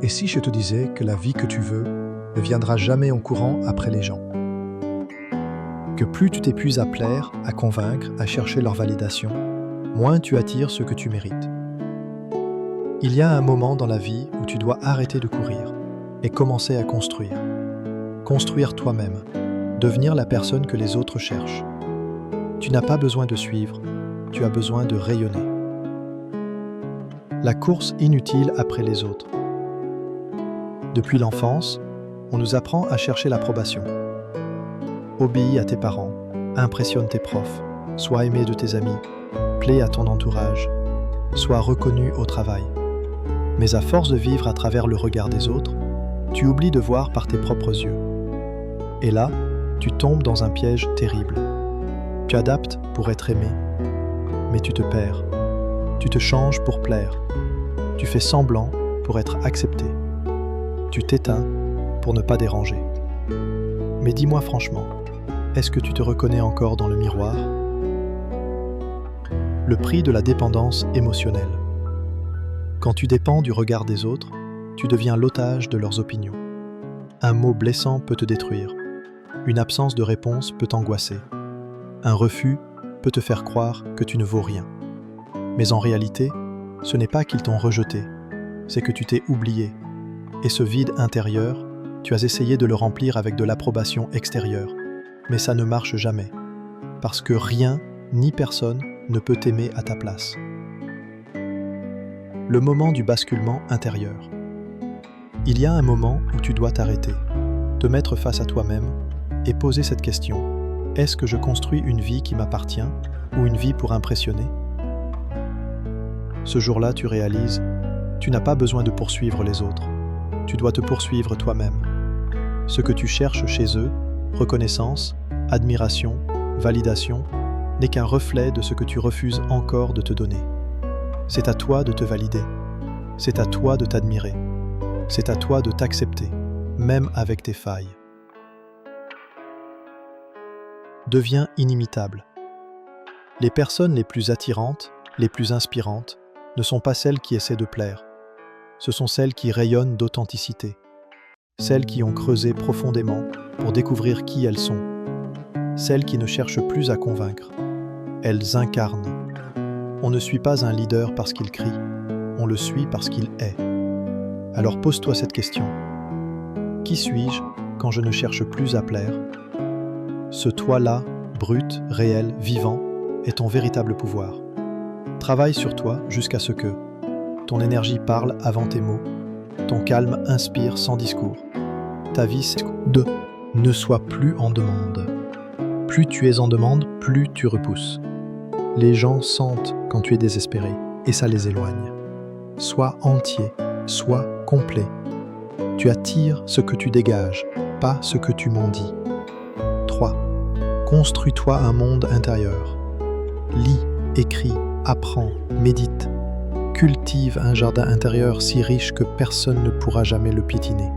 Et si je te disais que la vie que tu veux ne viendra jamais en courant après les gens? Que plus tu t'épuises à plaire, à convaincre, à chercher leur validation, moins tu attires ce que tu mérites. Il y a un moment dans la vie où tu dois arrêter de courir et commencer à construire. Construire toi-même, devenir la personne que les autres cherchent. Tu n'as pas besoin de suivre, tu as besoin de rayonner. La course inutile après les autres. Depuis l'enfance, on nous apprend à chercher l'approbation. Obéis à tes parents, impressionne tes profs, sois aimé de tes amis, plais à ton entourage, sois reconnu au travail. Mais à force de vivre à travers le regard des autres, tu oublies de voir par tes propres yeux. Et là, tu tombes dans un piège terrible. Tu adaptes pour être aimé, mais tu te perds. Tu te changes pour plaire. Tu fais semblant pour être accepté. Tu t'éteins pour ne pas déranger. Mais dis-moi franchement, est-ce que tu te reconnais encore dans le miroir? Le prix de la dépendance émotionnelle. Quand tu dépends du regard des autres, tu deviens l'otage de leurs opinions. Un mot blessant peut te détruire. Une absence de réponse peut t'angoisser. Un refus peut te faire croire que tu ne vaux rien. Mais en réalité, ce n'est pas qu'ils t'ont rejeté, c'est que tu t'es oublié. Et ce vide intérieur, tu as essayé de le remplir avec de l'approbation extérieure. Mais ça ne marche jamais, parce que rien ni personne ne peut t'aimer à ta place. Le moment du basculement intérieur. Il y a un moment où tu dois t'arrêter, te mettre face à toi-même et poser cette question. Est-ce que je construis une vie qui m'appartient ou une vie pour impressionner? Ce jour-là, tu réalises, tu n'as pas besoin de poursuivre les autres. Tu dois te poursuivre toi-même. Ce que tu cherches chez eux, reconnaissance, admiration, validation, n'est qu'un reflet de ce que tu refuses encore de te donner. C'est à toi de te valider. C'est à toi de t'admirer. C'est à toi de t'accepter, même avec tes failles. Deviens inimitable. Les personnes les plus attirantes, les plus inspirantes, ne sont pas celles qui essaient de plaire. Ce sont celles qui rayonnent d'authenticité. Celles qui ont creusé profondément pour découvrir qui elles sont. Celles qui ne cherchent plus à convaincre. Elles incarnent. On ne suit pas un leader parce qu'il crie, on le suit parce qu'il est. Alors pose-toi cette question. Qui suis-je quand je ne cherche plus à plaire? Ce toi-là, brut, réel, vivant, est ton véritable pouvoir. Travaille sur toi jusqu'à ce que ton énergie parle avant tes mots, ton calme inspire sans discours. Ta vie, c'est 2. Ne sois plus en demande. Plus tu es en demande, plus tu repousses. Les gens sentent quand tu es désespéré et ça les éloigne. Sois entier, sois complet. Tu attires ce que tu dégages, pas ce que tu m'en dis. 3. Construis-toi un monde intérieur. Lis, écris, apprends, médite. Cultive un jardin intérieur si riche que personne ne pourra jamais le piétiner.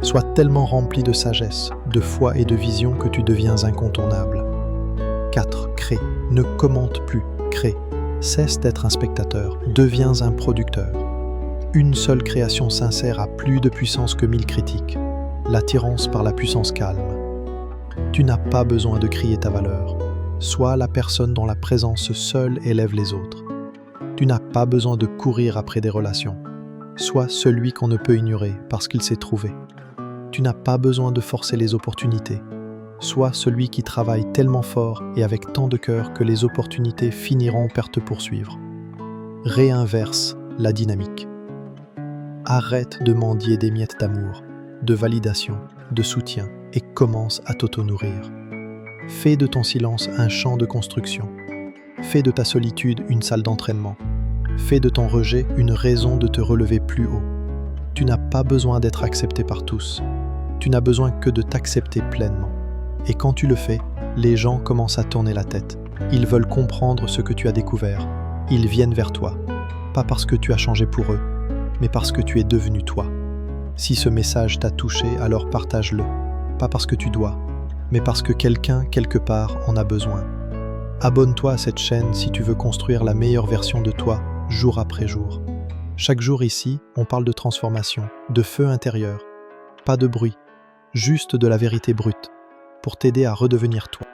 Sois tellement rempli de sagesse, de foi et de vision que tu deviens incontournable. 4. Crée. Ne commente plus, crée. Cesse d'être un spectateur, deviens un producteur. Une seule création sincère a plus de puissance que 1000 critiques. L'attirance par la puissance calme. Tu n'as pas besoin de crier ta valeur. Sois la personne dont la présence seule élève les autres. Tu n'as pas besoin de courir après des relations. Sois celui qu'on ne peut ignorer parce qu'il s'est trouvé. Tu n'as pas besoin de forcer les opportunités. Sois celui qui travaille tellement fort et avec tant de cœur que les opportunités finiront par te poursuivre. Réinverse la dynamique. Arrête de mendier des miettes d'amour, de validation, de soutien et commence à t'auto-nourrir. Fais de ton silence un champ de construction. Fais de ta solitude une salle d'entraînement. Fais de ton rejet une raison de te relever plus haut. Tu n'as pas besoin d'être accepté par tous. Tu n'as besoin que de t'accepter pleinement. Et quand tu le fais, les gens commencent à tourner la tête. Ils veulent comprendre ce que tu as découvert. Ils viennent vers toi. Pas parce que tu as changé pour eux, mais parce que tu es devenu toi. Si ce message t'a touché, alors partage-le. Pas parce que tu dois, mais parce que quelqu'un, quelque part, en a besoin. Abonne-toi à cette chaîne si tu veux construire la meilleure version de toi, jour après jour. Chaque jour ici, on parle de transformation, de feu intérieur. Pas de bruit, juste de la vérité brute, pour t'aider à redevenir toi.